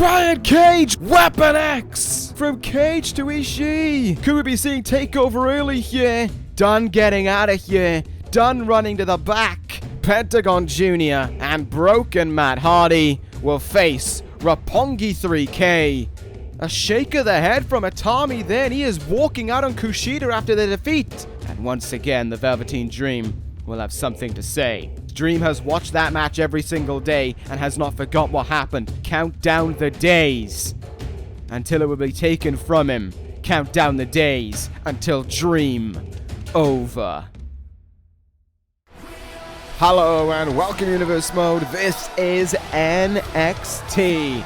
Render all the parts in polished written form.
Brian Cage, Weapon X! From Cage to Ishii. Could we be seeing takeover early here? Done getting out of here. Done running to the back. Pentagon Jr. and Broken Matt Hardy will face Roppongi 3K. A shake of the head from Itami then. He is walking out on Kushida after the defeat. And once again, the Velveteen Dream will have something to say. Dream has watched that match every single day and has not forgot what happened. Count down the days until it will be taken from him. Count down the days until Dream over. Hello and welcome Universe Mode. This is NXT.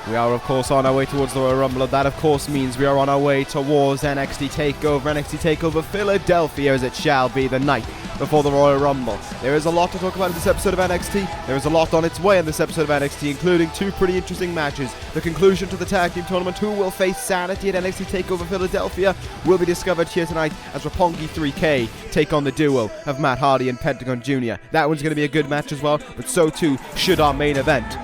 We are of course on our way towards the Royal Rumble. That of course means we are on our way towards NXT TakeOver Philadelphia, as it shall be the night before the Royal Rumble. There is a lot to talk about in this episode of NXT. There is a lot on its way in this episode of NXT, including two pretty interesting matches. The conclusion to the tag team tournament, who will face Sanity at NXT TakeOver Philadelphia, will be discovered here tonight as Roppongi 3K take on the duo of Matt Hardy and Pentagon Jr. That one's going to be a good match as well, but so too should our main event.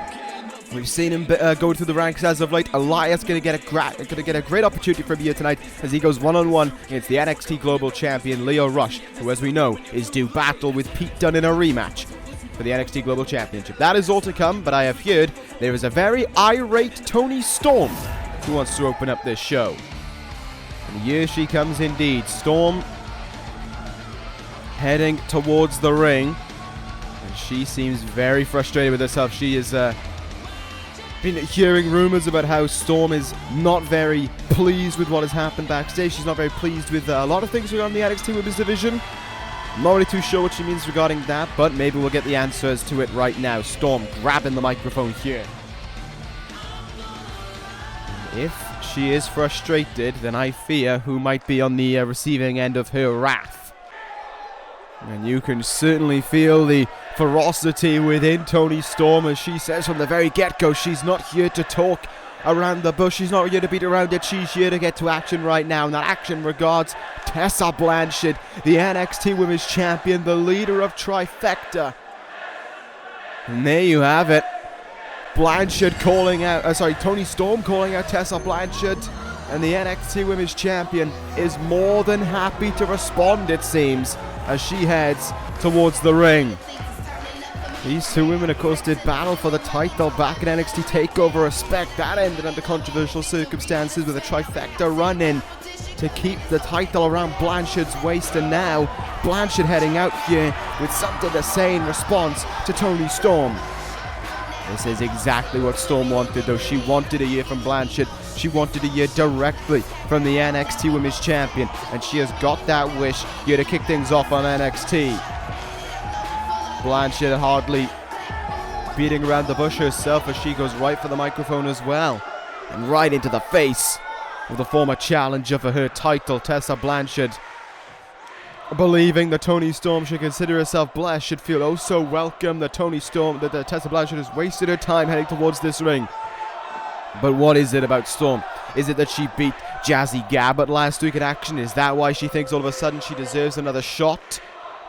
We've seen him go through the ranks as of late. Elias going to get a great opportunity from here tonight as he goes one-on-one against the NXT Global Champion Lio Rush, who, as we know, is due battle with Pete Dunne in a rematch for the NXT Global Championship. That is all to come, but I have heard there is a very irate Toni Storm who wants to open up this show. And here she comes indeed. Storm heading towards the ring, and she seems very frustrated with herself. She is been hearing rumors about how Storm is not very pleased with what has happened backstage. She's not very pleased with a lot of things around the NXT Women's Division. I'm not really too sure what she means regarding that, but maybe we'll get the answers to it right now. Storm grabbing the microphone here. If she is frustrated, then I fear who might be on the receiving end of her wrath. And you can certainly feel the ferocity within Toni Storm, as she says from the very get-go, she's not here to talk around the bush, she's not here to beat around it, she's here to get to action right now. And that action regards Tessa Blanchard, the NXT Women's Champion, the leader of Trifecta. And there you have it. Toni Storm calling out Tessa Blanchard, and the NXT Women's Champion is more than happy to respond, it seems, as she heads towards the ring. These two women, of course, did battle for the title back in NXT TakeOver Respect. That ended under controversial circumstances with a Trifecta run-in to keep the title around Blanchard's waist. And now, Blanchard heading out here with something to say in response to Toni Storm. This is exactly what Storm wanted, though. She wanted a year from Blanchard. She wanted a year directly from the NXT Women's Champion, and she has got that wish here to kick things off on NXT. Blanchard hardly beating around the bush herself as she goes right for the microphone as well, and right into the face of the former challenger for her title, Tessa Blanchard. Believing that Toni Storm should consider herself blessed, should feel oh so welcome that Tessa Blanchard has wasted her time heading towards this ring. But what is it about Storm? Is it that she beat Jazzy Gabert last week at Action? Is that why she thinks all of a sudden she deserves another shot?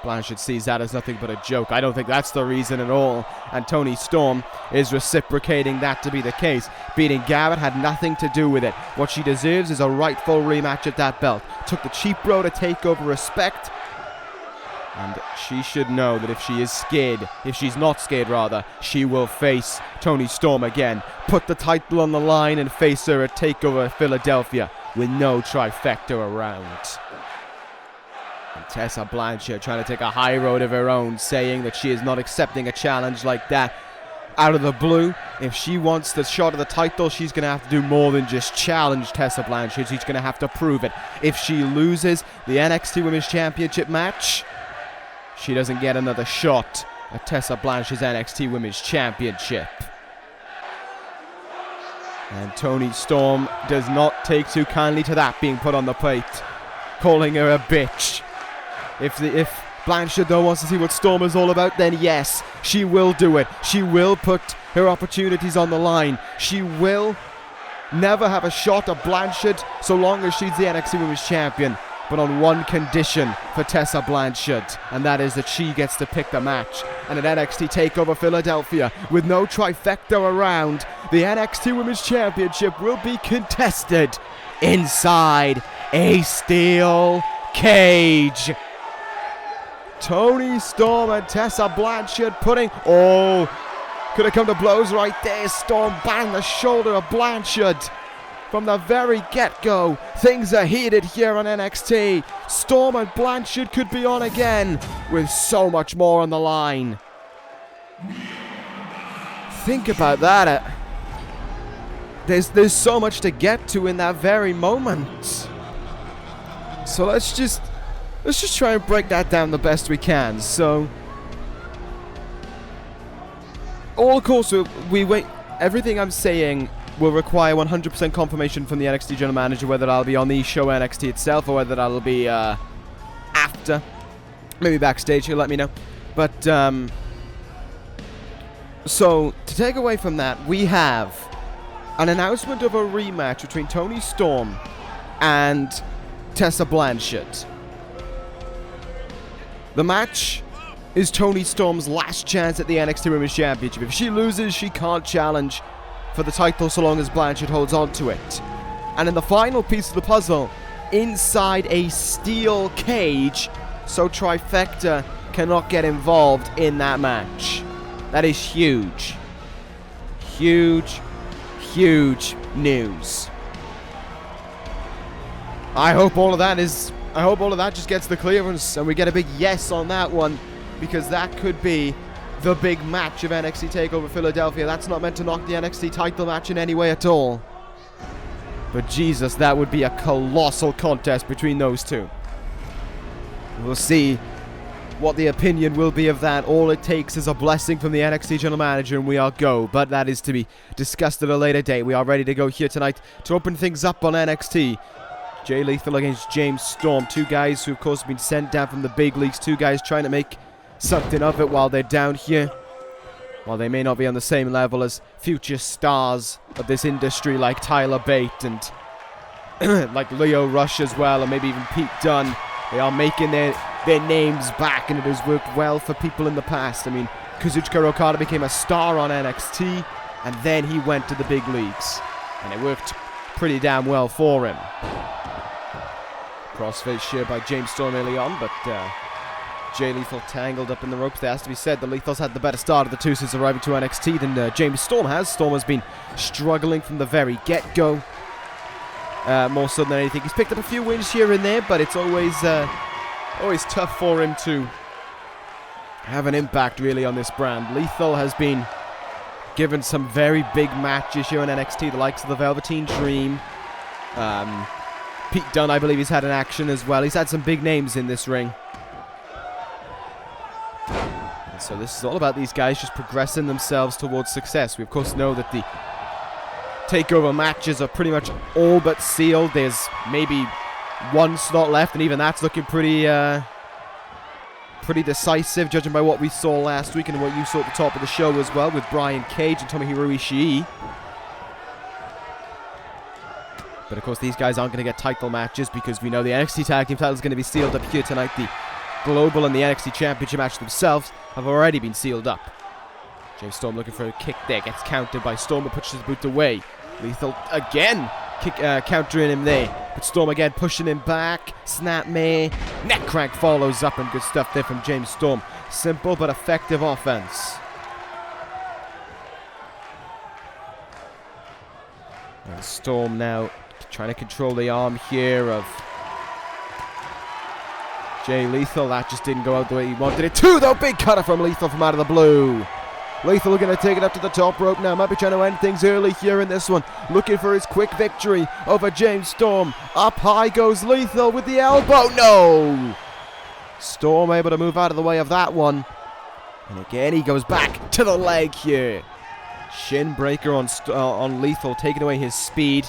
Blanchard sees that as nothing but a joke. I don't think that's the reason at all. And Toni Storm is reciprocating that to be the case. Beating Gabert had nothing to do with it. What she deserves is a rightful rematch at that belt. Took the cheap road to TakeOver Respect. And she should know that if she's not scared rather, she will face Toni Storm again. Put the title on the line and face her at TakeOver Philadelphia with no Trifecta around. And Tessa Blanchard trying to take a high road of her own, saying that she is not accepting a challenge like that out of the blue. If she wants the shot of the title, she's going to have to do more than just challenge Tessa Blanchard. She's going to have to prove it. If she loses the NXT Women's Championship match, she doesn't get another shot at Tessa Blanchard's NXT Women's Championship. And Toni Storm does not take too kindly to that being put on the plate, calling her a bitch. If Blanchard though wants to see what Storm is all about, then yes, she will do it. She will put her opportunities on the line. She will never have a shot at Blanchard so long as she's the NXT Women's Champion. but on one condition for Tessa Blanchard, and that is that she gets to pick the match. And at NXT TakeOver Philadelphia, with no trifecta around, the NXT Women's Championship will be contested inside a steel cage. Toni Storm and Tessa Blanchard putting... Oh, could have come to blows right there. Storm banged the shoulder of Blanchard. From the very get-go, things are heated here on NXT. Storm and Blanchard could be on again, with so much more on the line. Think about that. There's so much to get to in that very moment. So let's just try and break that down the best we can. So, of course, we wait. Everything I'm saying will require 100% confirmation from the NXT general manager, whether that'll be on the show NXT itself or whether that'll be after, maybe backstage. He'll let me know. But so to take away from that, we have an announcement of a rematch between Toni Storm and Tessa Blanchard. The match is Toni Storm's last chance at the NXT Women's Championship. If she loses, she can't challenge for the title so long as Blanchard holds on to it. And in the final piece of the puzzle, inside a steel cage, so Trifecta cannot get involved in that match. That is huge. Huge, huge news. I hope all of that just gets the clearance and we get a big yes on that one, because that could be the big match of NXT TakeOver Philadelphia. That's not meant to knock the NXT title match in any way at all. But Jesus, that would be a colossal contest between those two. We'll see what the opinion will be of that. All it takes is a blessing from the NXT general manager and we are go. But that is to be discussed at a later date. We are ready to go here tonight to open things up on NXT. Jay Lethal against James Storm. Two guys who, of course, have been sent down from the big leagues. Two guys trying to make something of it while they're down here. While they may not be on the same level as future stars of this industry like Tyler Bate and like Lio Rush as well, or maybe even Pete Dunne. They are making their names back, and it has worked well for people in the past. I mean, Kazuchika Okada became a star on NXT, and then he went to the big leagues. And it worked pretty damn well for him. Crossface here by James Storm early on, but Jay Lethal tangled up in the ropes. There has to be said, the Lethals had the better start of the two since arriving to NXT than James Storm has. Storm has been struggling from the very get-go, more so than anything. He's picked up a few wins here and there, but it's always tough for him to have an impact really on this brand. Lethal has been given some very big matches here on NXT, the likes of the Velveteen Dream. Pete Dunne, I believe he's had an action as well. He's had some big names in this ring. And so this is all about these guys just progressing themselves towards success. We of course know that the TakeOver matches are pretty much all but sealed. There's maybe one slot left, and even that's looking pretty decisive, judging by what we saw last week and what you saw at the top of the show as well, with Brian Cage and Tomohiro Ishii. But of course these guys aren't going to get title matches, because we know the NXT Tag Team title is going to be sealed up here tonight. The Global and the NXT Championship match themselves have already been sealed up. James Storm looking for a kick there, gets countered by Storm, but pushes his boot away. Lethal again countering him there, but Storm again pushing him back. Snap me, neck crank follows up, and good stuff there from James Storm. Simple but effective offense. And Storm now trying to control the arm here of Jay Lethal. That just didn't go out the way he wanted it to, though. Big cutter from Lethal from out of the blue. Lethal going to take it up to the top rope now. Might be trying to end things early here in this one. Looking for his quick victory over James Storm. Up high goes Lethal with the elbow. No! Storm able to move out of the way of that one. And again, he goes back to the leg here. Shin breaker on Lethal, taking away his speed.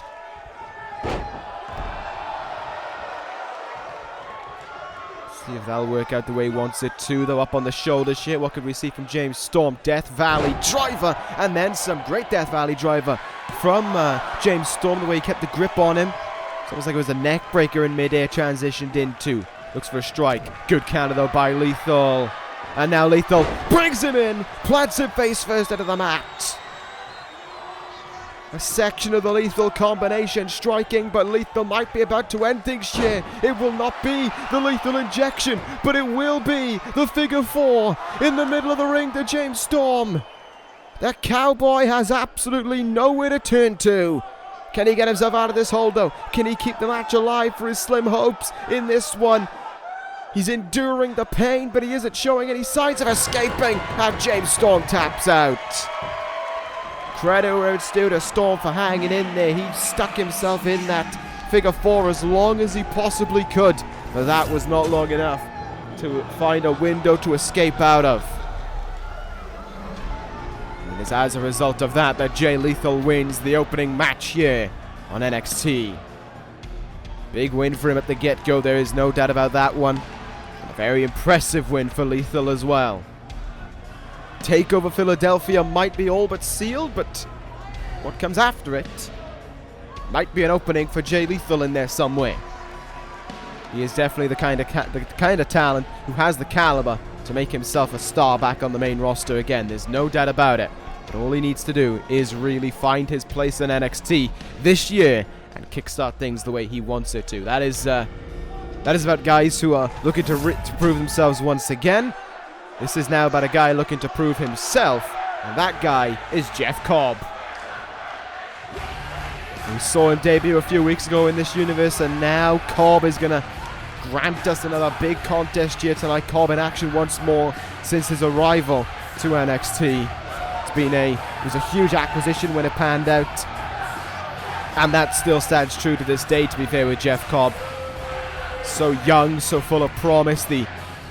See if that'll work out the way he wants it to, though. Up on the shoulders here. What could we see from James Storm? Death Valley driver, and then some great Death Valley driver from James Storm, the way he kept the grip on him. It's almost like it was a neck breaker in mid-air, transitioned into. Looks for a strike. Good counter though by Lethal. And now Lethal brings him in, plants him face first into the mat. A section of the Lethal combination striking, but Lethal might be about to end things here. It will not be the Lethal injection, but it will be the figure four in the middle of the ring to James Storm. That cowboy has absolutely nowhere to turn to. Can he get himself out of this hold though? Can he keep the match alive for his slim hopes in this one? He's enduring the pain, but he isn't showing any signs of escaping. And James Storm taps out. Credit where it's due to Storm for hanging in there. He stuck himself in that figure four as long as he possibly could. But that was not long enough to find a window to escape out of. And it's as a result of that Jay Lethal wins the opening match here on NXT. Big win for him at the get-go, there is no doubt about that one. And a very impressive win for Lethal as well. TakeOver Philadelphia might be all but sealed, but what comes after it might be an opening for Jay Lethal in there somewhere. He is definitely the kind of talent who has the caliber to make himself a star back on the main roster again. There's no doubt about it. But all he needs to do is really find his place in NXT this year and kickstart things the way he wants it to. That is about guys who are looking to prove themselves once again. This is now about a guy looking to prove himself, and that guy is Jeff Cobb. We saw him debut a few weeks ago in this universe, and now Cobb is going to grant us another big contest here tonight. Cobb in action once more since his arrival to NXT. It was a huge acquisition when it panned out, and that still stands true to this day, to be fair with Jeff Cobb. So young, so full of promise. The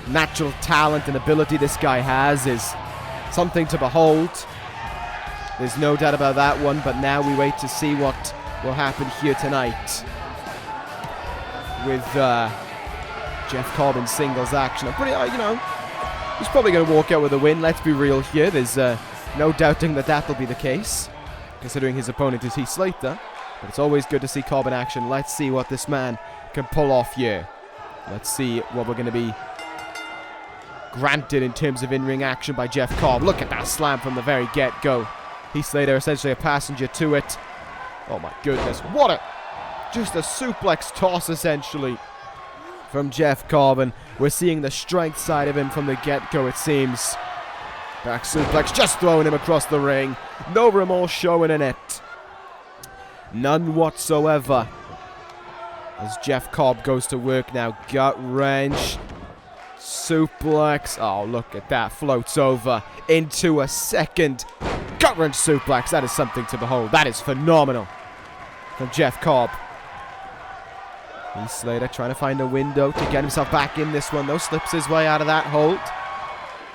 natural talent and ability this guy has is something to behold. There's no doubt about that one, but now we wait to see what will happen here tonight with Jeff Cobb in singles action. I'm pretty, he's probably going to walk out with a win. Let's be real here. There's no doubting that will be the case, considering his opponent is Heath Slater. But it's always good to see Cobb in action. Let's see what this man can pull off here. Let's see what we're going to be granted in terms of in-ring action by Jeff Cobb. Look at that slam from the very get-go. Heath Slater essentially a passenger to it. Oh my goodness, just a suplex toss essentially from Jeff Cobb, and we're seeing the strength side of him from the get-go, it seems. Back suplex, just throwing him across the ring. No remorse showing in it. None whatsoever. As Jeff Cobb goes to work now. Gut wrench. Suplex. Oh, look at that. Floats over into a second gut wrench suplex. That is something to behold. That is phenomenal from Jeff Cobb. Heath Slater trying to find a window to get himself back in this one, though. Slips his way out of that hold.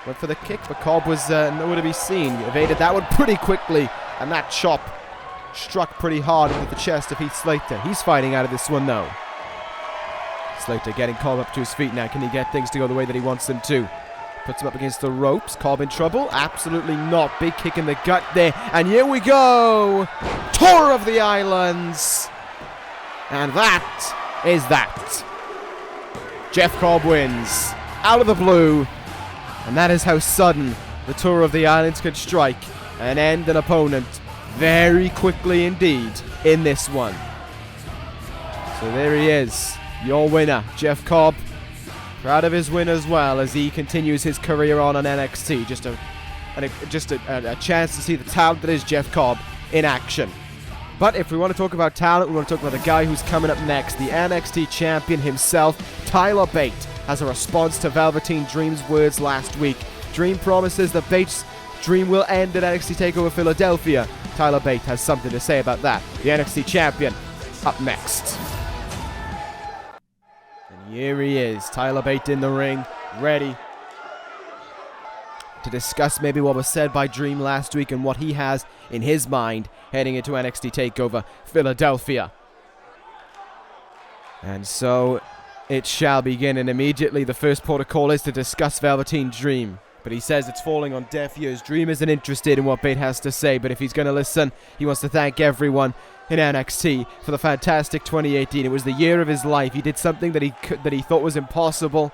Went for the kick, but Cobb was nowhere to be seen. Evaded that one pretty quickly, and that chop struck pretty hard into the chest of Heath Slater. He's fighting out of this one, though. Slater getting Cobb up to his feet now. Can he get things to go the way that he wants them to? Puts him up against the ropes. Cobb in trouble? Absolutely not. Big kick in the gut there. And here we go. Tour of the Islands. And that is that. Jeff Cobb wins. Out of the blue. And that is how sudden the Tour of the Islands could strike and end an opponent very quickly indeed in this one. So there he is, your winner, Jeff Cobb. Proud of his win as well as he continues his career on NXT. Just a chance to see the talent that is Jeff Cobb in action. But if we want to talk about talent, we want to talk about the guy who's coming up next, the NXT champion himself, Tyler Bate, as a response to Velveteen Dream's words last week. Dream promises that Bate's dream will end at NXT TakeOver Philadelphia. Tyler Bate has something to say about that. The NXT champion up next. And here he is, Tyler Bate in the ring, ready to discuss maybe what was said by Dream last week and what he has in his mind heading into NXT TakeOver Philadelphia. And so it shall begin, and immediately the first port of call is to discuss Velveteen Dream. But he says it's falling on deaf ears. Dream isn't interested in what Bate has to say, but if he's going to listen, he wants to thank everyone in NXT for the fantastic 2018. It was the year of his life. He did something that he thought was impossible,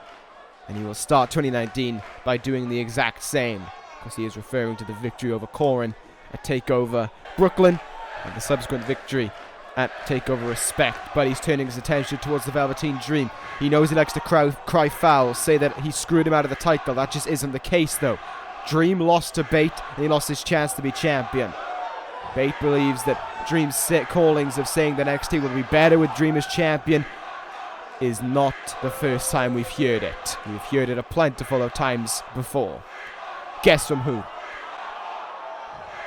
and he will start 2019 by doing the exact same. Of course, he is referring to the victory over Corin at TakeOver Brooklyn and the subsequent victory at TakeOver Respect, but he's turning his attention towards the Velveteen Dream. He knows he likes to cry foul, say that he screwed him out of the title. That just isn't the case, though. Dream lost to Bate, and he lost his chance to be champion. Bate believes that Dream's callings of saying that NXT will be better with Dream as champion is not the first time we've heard it. We've heard it a plentiful of times before. Guess from who?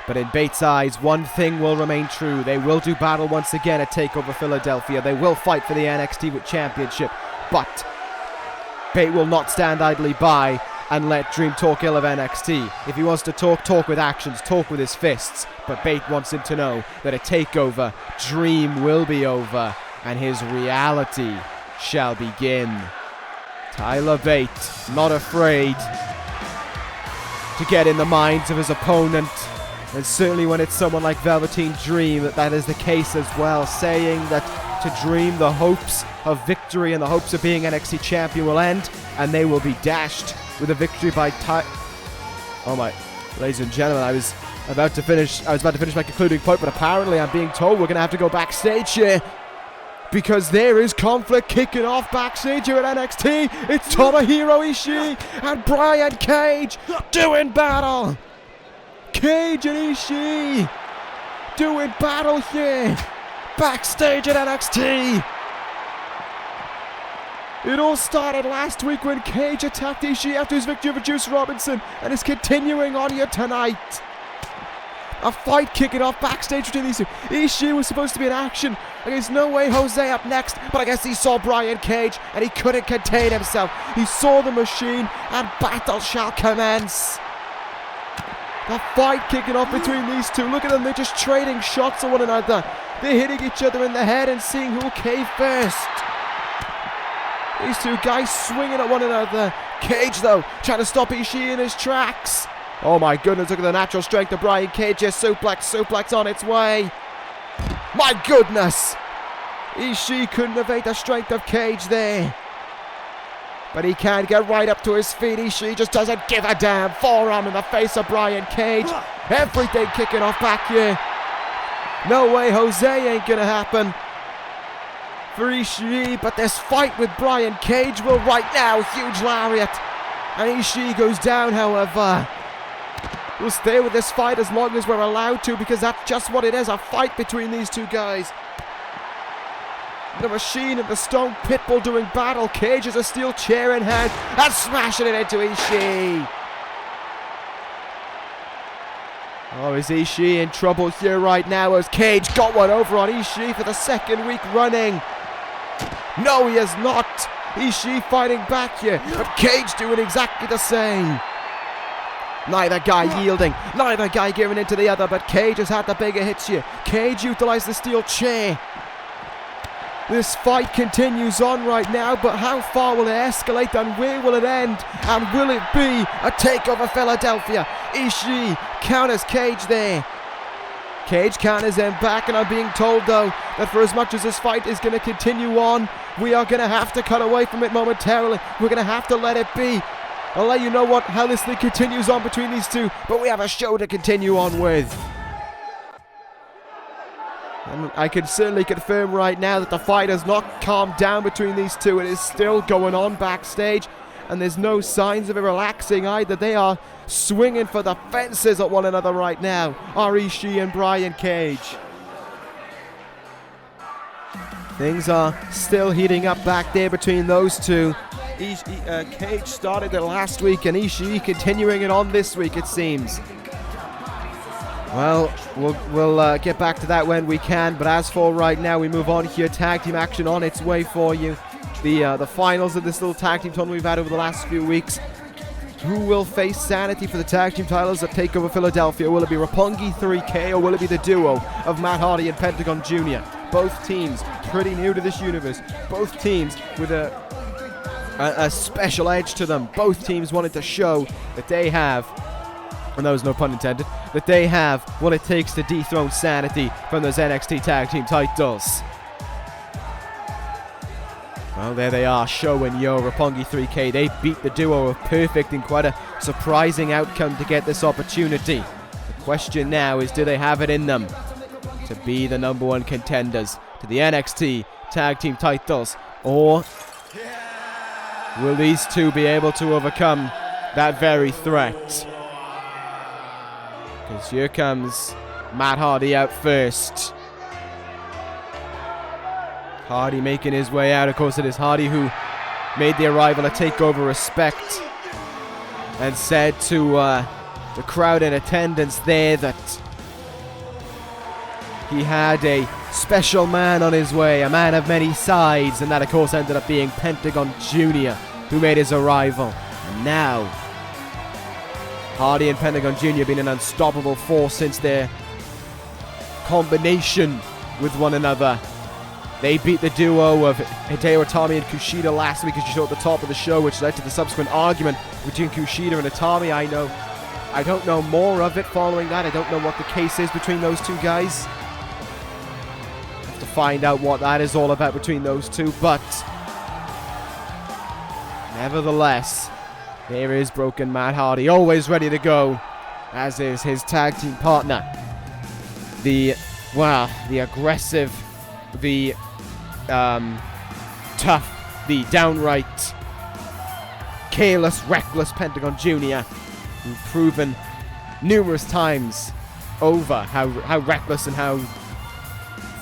But in Bate's eyes, one thing will remain true. They will do battle once again at TakeOver Philadelphia. They will fight for the NXT Championship. But Bate will not stand idly by and let Dream talk ill of NXT. If he wants to talk with actions, talk with his fists. But Bate wants him to know that at TakeOver, Dream will be over and his reality shall begin. Tyler Bate, not afraid to get in the minds of his opponent. And certainly when it's someone like Velveteen Dream, that is the case as well, saying that to Dream the hopes of victory and the hopes of being NXT champion will end, and they will be dashed with a victory by Oh my, ladies and gentlemen, I was about to finish my concluding point, but apparently I'm being told we're going to have to go backstage here, because there is conflict kicking off backstage here at NXT. It's Tomohiro Ishii and Brian Cage doing battle. Cage and Ishii doing battle here backstage at NXT. It all started last week when Cage attacked Ishii after his victory over Juice Robinson, and is continuing on here tonight. A fight kicking off backstage between these two. Ishii was supposed to be in action against No Way Jose up next, but I guess he saw Brian Cage and he couldn't contain himself. He saw the machine, and battle shall commence. The fight kicking off between these two. Look at them, they're just trading shots at one another. They're hitting each other in the head and seeing who will cave first. These two guys swinging at one another. Cage, though, trying to stop Ishii in his tracks. Oh my goodness, look at the natural strength of Brian Cage. Yes, suplex on its way. My goodness. Ishii couldn't evade the strength of Cage there. But he can get right up to his feet. Ishii just doesn't give a damn. Forearm in the face of Brian Cage. Everything kicking off back here. No Way Jose ain't gonna happen for Ishii, but this fight with Brian Cage will right now. Huge lariat. And Ishii goes down, however. We'll stay with this fight as long as we're allowed to, because that's just what it is, a fight between these two guys. The Machine and the Stone Pitbull doing battle. Cage has a steel chair in hand and smashing it into Ishii. Oh, is Ishii in trouble here right now as Cage got one over on Ishii for the second week running? No, he is not. Ishii fighting back here, but Cage doing exactly the same. Neither guy yielding, neither guy giving in to the other, but Cage has had the bigger hits here. Cage utilized the steel chair. This fight continues on right now, but how far will it escalate and where will it end? And will it be a takeover Philadelphia? Ishii counters Cage there. Cage counters him back, and I'm being told though that for as much as this fight is going to continue on, we are going to have to cut away from it momentarily. We're going to have to let it be. I'll let you know how this thing continues on between these two, but we have a show to continue on with. And I can certainly confirm right now that the fight has not calmed down between these two. It is still going on backstage, and there's no signs of it relaxing either. They are swinging for the fences at one another right now, are Ishii and Brian Cage. Things are still heating up back there between those two. Cage started it last week, and Ishii continuing it on this week, it seems. Well, we'll get back to that when we can, but as for right now, we move on here. Tag team action on its way for you. The finals of this little tag team tournament we've had over the last few weeks. Who will face Sanity for the tag team titles at TakeOver Philadelphia? Will it be Roppongi 3K, or will it be the duo of Matt Hardy and Pentagon Jr.? Both teams pretty new to this universe. Both teams with a special edge to them. Both teams wanted to show that they have and that was no pun intended, that they have what it takes to dethrone Sanity from those NXT Tag Team titles. Well, there they are, Sho and Yo, Roppongi 3K. They beat the duo of Perfect in quite a surprising outcome to get this opportunity. The question now is, do they have it in them to be the #1 contenders to the NXT Tag Team titles? Or will these two be able to overcome that very threat? Because here comes Matt Hardy out first. Hardy making his way out. Of course, it is Hardy who made the arrival a takeover respect and said to the crowd in attendance there that he had a special man on his way, a man of many sides, and that of course ended up being Pentagon Jr. who made his arrival. And now Hardy and Pentagon Jr. have been an unstoppable force since their combination with one another. They beat the duo of Hideo Itami and Kushida last week, as you saw at the top of the show, which led to the subsequent argument between Kushida and Itami. I don't know more of it following that. I don't know what the case is between those two guys. Have to find out what that is all about between those two, but nevertheless, there is Broken Matt Hardy, always ready to go, as is his tag team partner. The aggressive, the tough, the downright careless, reckless Pentagon Jr., who's proven numerous times over how reckless and how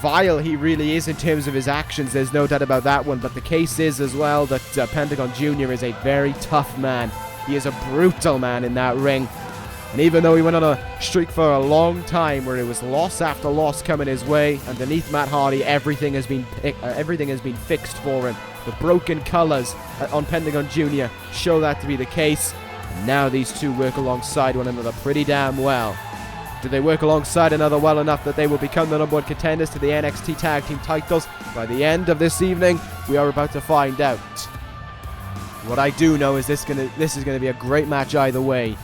vile he really is in terms of his actions. There's no doubt about that one. But the case is as well that Pentagon Jr. is a very tough man. He is a brutal man in that ring. And even though he went on a streak for a long time where it was loss after loss coming his way, underneath Matt Hardy, everything has been fixed for him. The broken colors on Pentagon Jr. show that to be the case. And now these two work alongside one another pretty damn well. Do they work alongside another well enough that they will become the #1 contenders to the NXT Tag Team titles? By the end of this evening, we are about to find out. What I do know is this is gonna be a great match either way.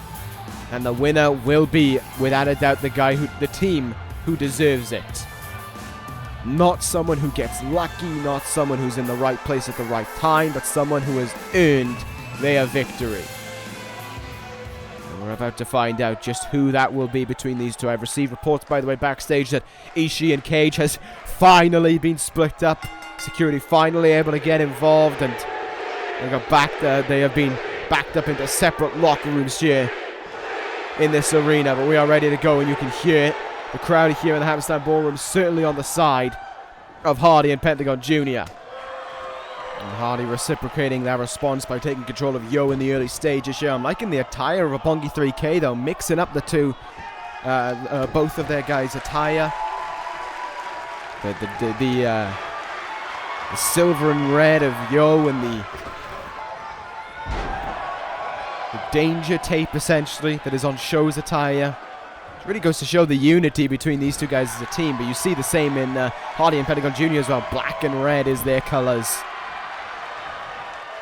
And the winner will be, without a doubt, the team who deserves it. Not someone who gets lucky, not someone who's in the right place at the right time, but someone who has earned their victory. And we're about to find out just who that will be between these two. I've received reports, by the way, backstage that Ishii and Cage has finally been split up. Security finally able to get involved, and they have been backed up into separate locker rooms here in this arena, but we are ready to go, and you can hear it. The crowd here in the Hammerstein Ballroom certainly on the side of Hardy and Pentagon Jr. And Hardy reciprocating that response by taking control of Yo in the early stages here. I'm liking the attire of Roppongi 3K though, mixing up the two, both of their guys' attire. The silver and red of Yo and the danger tape, essentially, that is on Sho's attire. It really goes to show the unity between these two guys as a team, but you see the same in Hardy and Pentagon Jr. as well. Black and red is their colors.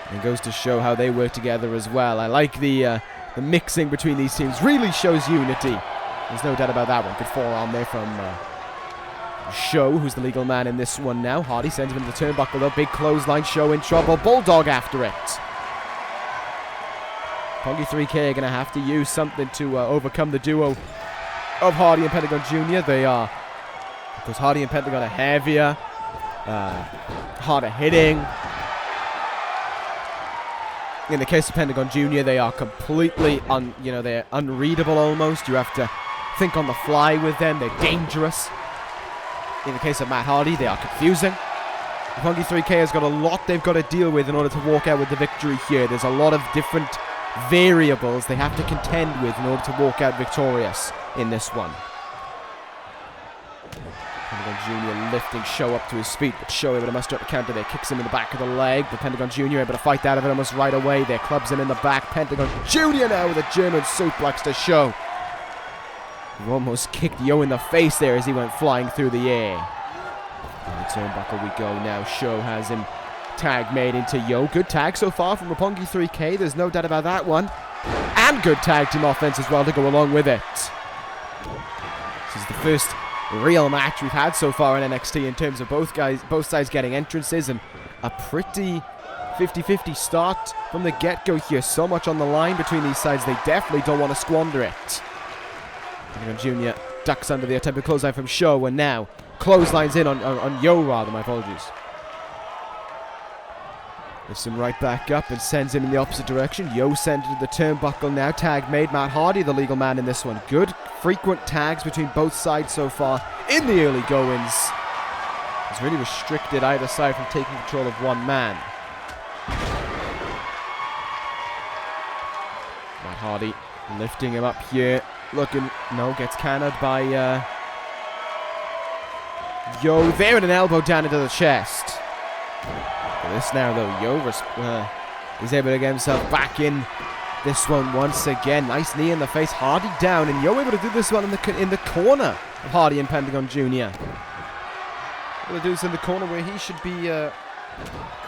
And it goes to show how they work together as well. I like the mixing between these teams. Really shows unity. There's no doubt about that one. Good forearm there from Sho, who's the legal man in this one now. Hardy sends him into the turnbuckle though. Big clothesline, Sho in trouble. Bulldog after it. Roppongi 3K are going to have to use something to overcome the duo of Hardy and Pentagon Jr. They are, because Hardy and Pentagon are heavier, harder hitting. In the case of Pentagon Jr., they are completely, they're unreadable almost. You have to think on the fly with them. They're dangerous. In the case of Matt Hardy, they are confusing. Roppongi 3K has got a lot they've got to deal with in order to walk out with the victory here. There's a lot of different variables they have to contend with in order to walk out victorious in this one. Pentagon Jr. lifting Sho up to his feet, but Sho able to muster up the counter there, kicks him in the back of the leg, but Pentagon Jr. able to fight out of it almost right away. There clubs him in the back. Pentagon Jr. now with a German suplex to Sho. He almost kicked Yo in the face there as he went flying through the air. On the turnbuckle we go now. Sho has him tag made into Yo. Good tag so far from Roppongi 3K. There's no doubt about that one. And good tag team offense as well to go along with it. This is the first real match we've had so far in NXT in terms of both sides getting entrances, and a pretty 50-50 start from the get-go here. So much on the line between these sides, they definitely don't want to squander it. Pentagon Jr. ducks under the attempted clothesline from Sho, and now clotheslines in on Yo, rather, my apologies. Lifts him right back up and sends him in the opposite direction. Yo sent into the turnbuckle now. Tag made. Matt Hardy, the legal man in this one. Good, frequent tags between both sides so far in the early goings. It's really restricted either side from taking control of one man. Matt Hardy lifting him up here. Looking, no, gets cannoed by Yo there, and an elbow down into the chest. This now though, Yo is able to get himself back in this one once again. Nice knee in the face, Hardy down, and Yo able to do this one in the corner of Hardy and Pentagon Jr. Able to do this in the corner where he should be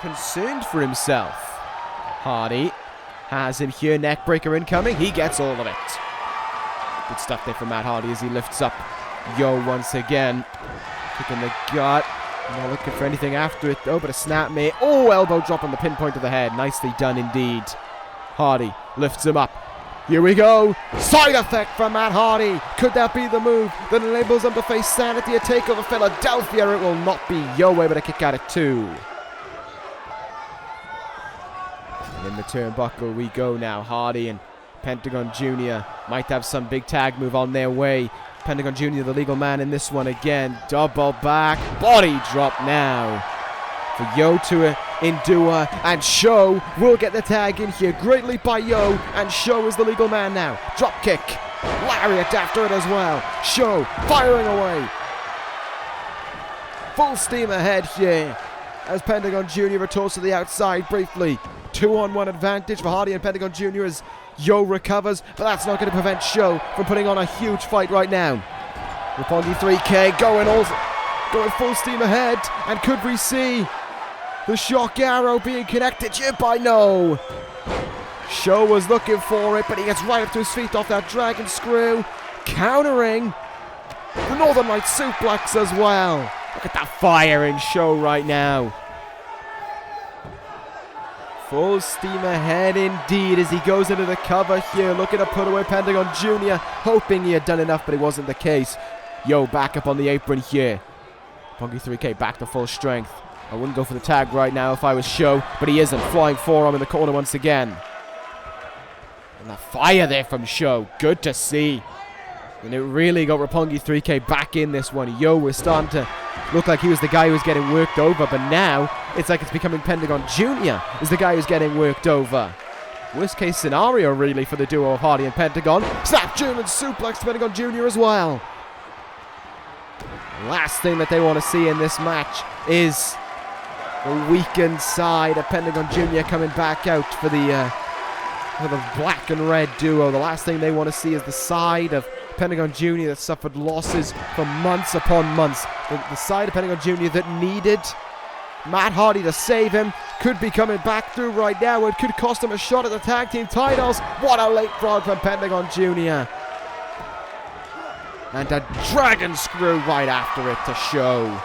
concerned for himself. Hardy has him here, neck breaker incoming. He gets all of it. Good stuff there from Matt Hardy as he lifts up Yo once again. Kicking the gut. Not looking for anything after it though, but a snap mate. Oh, elbow drop on the pinpoint of the head. Nicely done indeed. Hardy lifts him up. Here we go. Side effect from Matt Hardy. Could that be the move that enables him to face Sanity at TakeOver Philadelphia? It will not be. Yo able to kick out at 2. And in the turnbuckle we go now. Hardy and Pentagon Jr. might have some big tag move on their way. Pentagon Jr., the legal man in this one again. Double back. Body drop now. For Yo to endure. And Sho will get the tag in here. Great leap by Yo. And Sho is the legal man now. Drop kick. Lariat after it as well. Sho firing away. Full steam ahead here. As Pentagon Jr. retorts to the outside briefly. 2-on-1 advantage for Hardy and Pentagon Jr. as Yo recovers, but that's not going to prevent Sho from putting on a huge fight right now. Roppongi 3K going full steam ahead, and could we see the shock arrow being connected here by no? Sho was looking for it, but he gets right up to his feet off that dragon screw, countering the Northern Light suplex as well. Look at that fire in Sho right now. Full steam ahead indeed as he goes into the cover here, looking to put away Pentagon Jr., hoping he had done enough, but it wasn't the case. Yo back up on the apron here. Roppongi 3K back to full strength. I wouldn't go for the tag right now if I was Sho, but he isn't. Flying forearm in the corner once again. And the fire there from Sho, good to see. And it really got Roppongi 3K back in this one. Yo was starting to look like he was the guy who was getting worked over, but now it's like it's becoming Pentagon Jr. is the guy who's getting worked over. Worst case scenario really for the duo of Hardy and Pentagon. Snap German suplex to Pentagon Jr. as well. Last thing that they want to see in this match is the weakened side of Pentagon Jr. coming back out for the black and red duo. The last thing they want to see is the side of Pentagon Jr. that suffered losses for months upon months. The side of Pentagon Jr. that needed Matt Hardy to save him could be coming back through right now. It could cost him a shot at the tag team titles. What a late frog from Pentagon Jr. And a dragon screw right after it to Sho.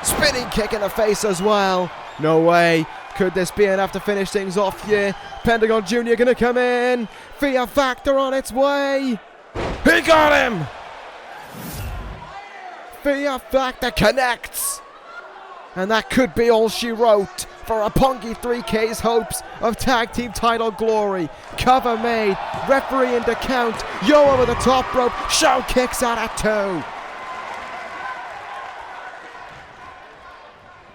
Spinning kick in the face as well. No way. Could this be enough to finish things off here? Pentagon Jr. gonna come in. Fear Factor on its way. He got him. Fear Factor connects. And that could be all she wrote for Roppongi 3K's hopes of tag team title glory. Cover made. Referee into count. Yo over the top rope. Sho kicks out at 2.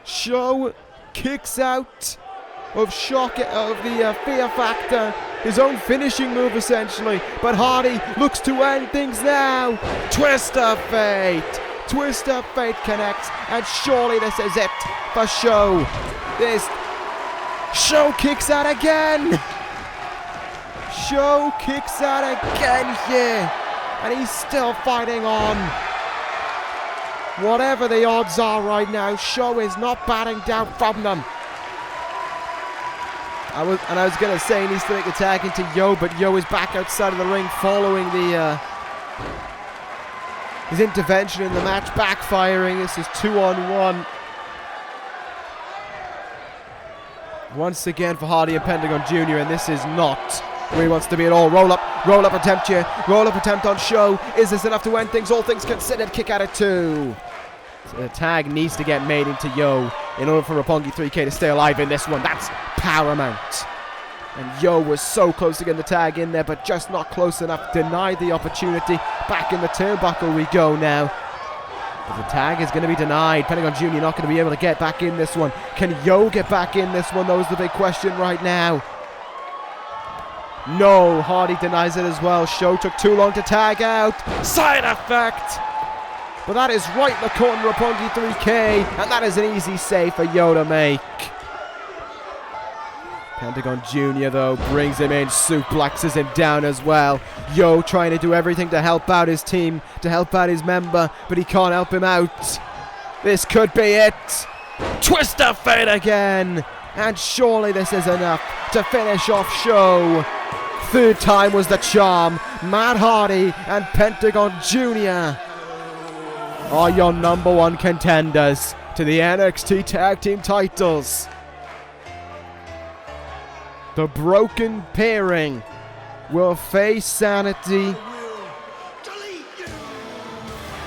Sho kicks out of the Fear Factor, his own finishing move essentially, but Hardy looks to end things now. Twist of Fate connects, and surely this is it for Sho. Sho kicks out again. Sho kicks out again here, and he's still fighting on. Whatever the odds are right now, Sho is not batting down from them. I was going to say he needs to make a tag into Yo, but Yo is back outside of the ring following the his intervention in the match backfiring. This is 2-on-1. Once again for Hardy and Pentagon Jr., and this is not where he wants to be at all. Roll up attempt here. Roll up attempt on Show. Is this enough to end things? All things considered, kick out at 2. So the tag needs to get made into Yo in order for Roppongi 3K to stay alive in this one. That's paramount. And Yo was so close to getting the tag in there, but just not close enough. Denied the opportunity. Back in the turnbuckle we go now. But the tag is going to be denied. Pentagon Jr. not going to be able to get back in this one. Can Yo get back in this one? That was the big question right now. No, Hardy denies it as well. Show took too long to tag out. Side effect. But that is right in the corner, Roppongi 3K. And that is an easy save for Yo to make. Pentagon Jr. though brings him in, suplexes him down as well. Yo trying to do everything to help out his team, to help out his member, but he can't help him out. This could be it. Twist of fate again. And surely this is enough to finish off Show. Third time was the charm. Matt Hardy and Pentagon Jr. are your #1 contenders to the NXT Tag Team titles. The broken pairing will face Sanity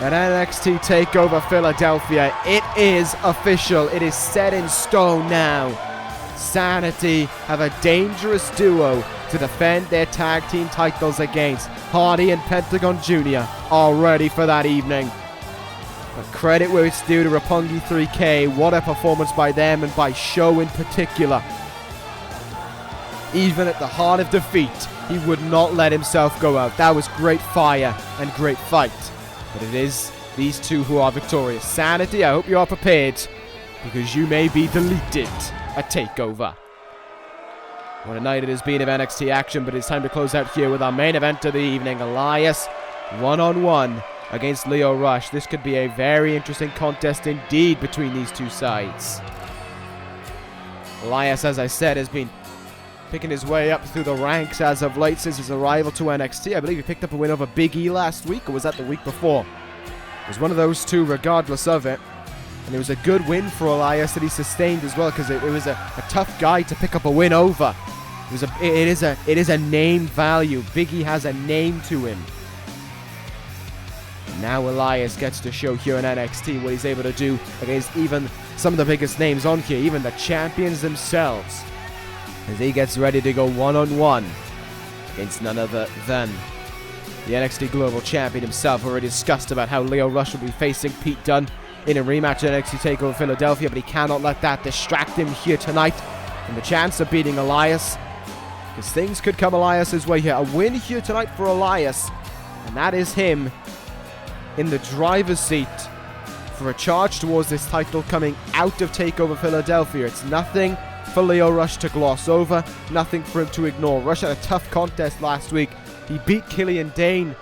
at NXT TakeOver Philadelphia. It is official. It is set in stone now. Sanity have a dangerous duo to defend their tag team titles against. Hardy and Pentagon Jr. are ready for that evening. But credit where it's due to Roppongi 3K. What a performance by them and by Show in particular. Even at the heart of defeat, he would not let himself go out. That was great fire and great fight. But it is these two who are victorious. Sanity, I hope you are prepared, because you may be deleted at TakeOver. What a night it has been of NXT action, but it's time to close out here with our main event of the evening. Elias, one-on-one against Lio Rush. This could be a very interesting contest indeed between these two sides. Elias, as I said, has been picking his way up through the ranks as of late since his arrival to NXT. I believe he picked up a win over Big E last week, or was that the week before? It was one of those two regardless of it. And it was a good win for Elias that he sustained as well, because it was a tough guy to pick up a win over. It is a name value. Big E has a name to him. And now Elias gets to show here in NXT what he's able to do against even some of the biggest names on here, even the champions themselves, as he gets ready to go one-on-one against none other than the NXT Global Champion himself. Already discussed about how Lio Rush will be facing Pete Dunne in a rematch at NXT TakeOver Philadelphia, but he cannot let that distract him here tonight from the chance of beating Elias, because things could come Elias's way here. A win here tonight for Elias, and that is him in the driver's seat for a charge towards this title coming out of TakeOver Philadelphia. It's nothing for Lio Rush to gloss over, nothing for him to ignore. Rush had a tough contest last week. He beat Killian Dane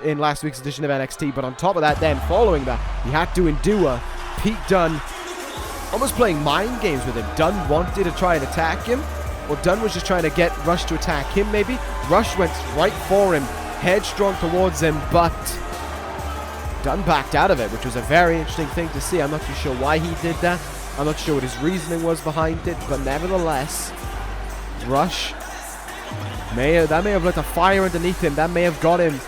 in last week's edition of NXT, but on top of that, then following that, he had to endure Pete Dunne almost playing mind games with him. Dunne wanted to try and attack him, or Dunne was just trying to get Rush to attack him maybe. Rush went right for him, headstrong towards him, but Dunne backed out of it, which was a very interesting thing to see. I'm not too sure why he did that. I'm not sure what his reasoning was behind it, but nevertheless, Rush that may have lit a fire underneath him. That may have got him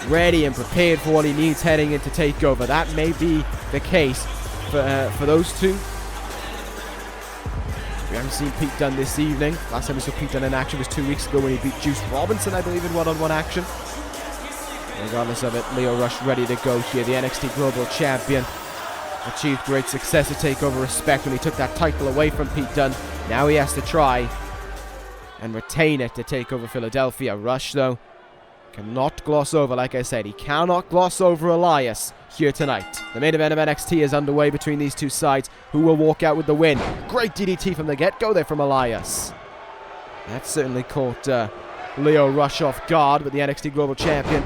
ready and prepared for what he needs heading into TakeOver. That may be the case for those two. We haven't seen Pete Dunne this evening. Last time we saw Pete Dunne in action was 2 weeks ago when he beat Juice Robinson, I believe, in one-on-one action. Regardless of it, Lio Rush ready to go here. The NXT Global Champion achieved great success at TakeOver Respect when he took that title away from Pete Dunne. Now he has to try and retain it to TakeOver Philadelphia. Rush, though, cannot gloss over, like I said, he cannot gloss over Elias here tonight. The main event of NXT is underway between these two sides. Who will walk out with the win? Great DDT from the get-go there from Elias. That certainly caught Lio Rush off guard, but the NXT Global Champion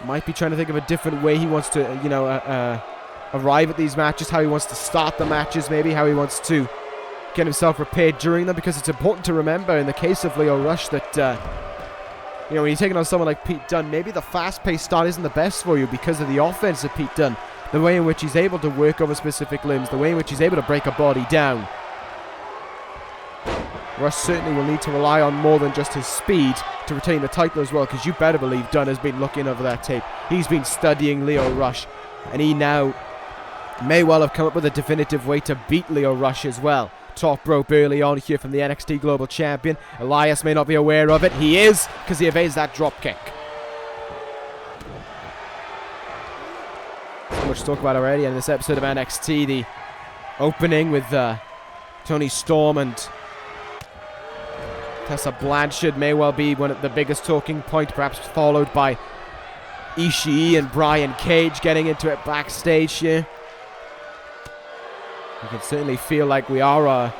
might be trying to think of a different way he wants to, arrive at these matches, how he wants to start the matches, maybe how he wants to get himself repaired during them, because it's important to remember in the case of Lio Rush that, when you're taking on someone like Pete Dunne, maybe the fast-paced start isn't the best for you because of the offense of Pete Dunne. The way in which he's able to work over specific limbs, the way in which he's able to break a body down. Rush certainly will need to rely on more than just his speed to retain the title as well, because you better believe Dunne has been looking over that tape. He's been studying Lio Rush, and he now may well have come up with a definitive way to beat Lio Rush as well. Top rope early on here from the NXT Global Champion. Elias may not be aware of it. He is, because he evades that drop kick. So much to talk about already in this episode of NXT. The opening with Toni Storm and Tessa Blanchard may well be one of the biggest talking point, perhaps followed by Ishii and Brian Cage getting into it backstage here. You can certainly feel like we are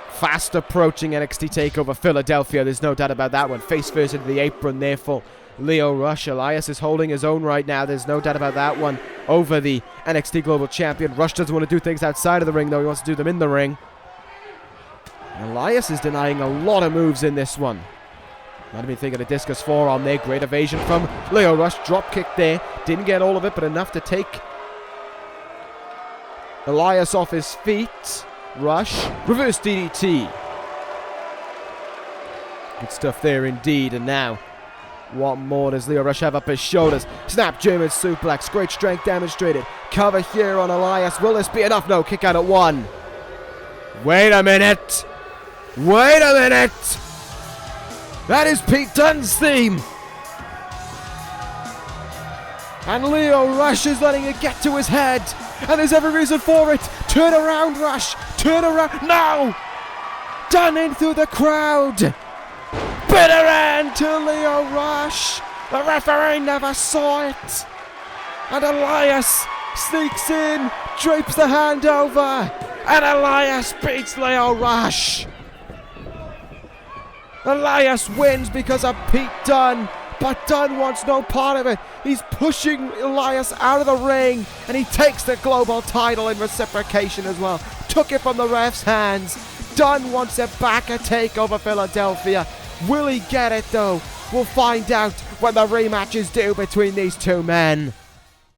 fast approaching NXT TakeOver Philadelphia. There's no doubt about that one. Face first into the apron there for Lio Rush. Elias is holding his own right now. There's no doubt about that one over the NXT Global Champion. Rush doesn't want to do things outside of the ring, though. He wants to do them in the ring. Elias is denying a lot of moves in this one. Might have been thinking a discus forearm there. Great evasion from Lio Rush. Drop kick there. Didn't get all of it, but enough to take Elias off his feet. Rush. Reverse DDT. Good stuff there indeed. And now, what more does Lio Rush have up his shoulders? Snap German suplex. Great strength demonstrated. Cover here on Elias. Will this be enough? No. Kick out at one. Wait a minute. Wait a minute. That is Pete Dunne's theme. And Lio Rush is letting it get to his head. And there's every reason for it. Turn around, Rush. Turn around. No! Dunne in through the crowd. Bitter end to Lio Rush. The referee never saw it. And Elias sneaks in, drapes the hand over. And Elias beats Lio Rush. Elias wins because of Pete Dunne. But Dunne wants no part of it. He's pushing Elias out of the ring, and he takes the global title in reciprocation as well. Took it from the ref's hands. Dunne wants it back at TakeOver Philadelphia. Will he get it though? We'll find out when the rematch is due between these two men.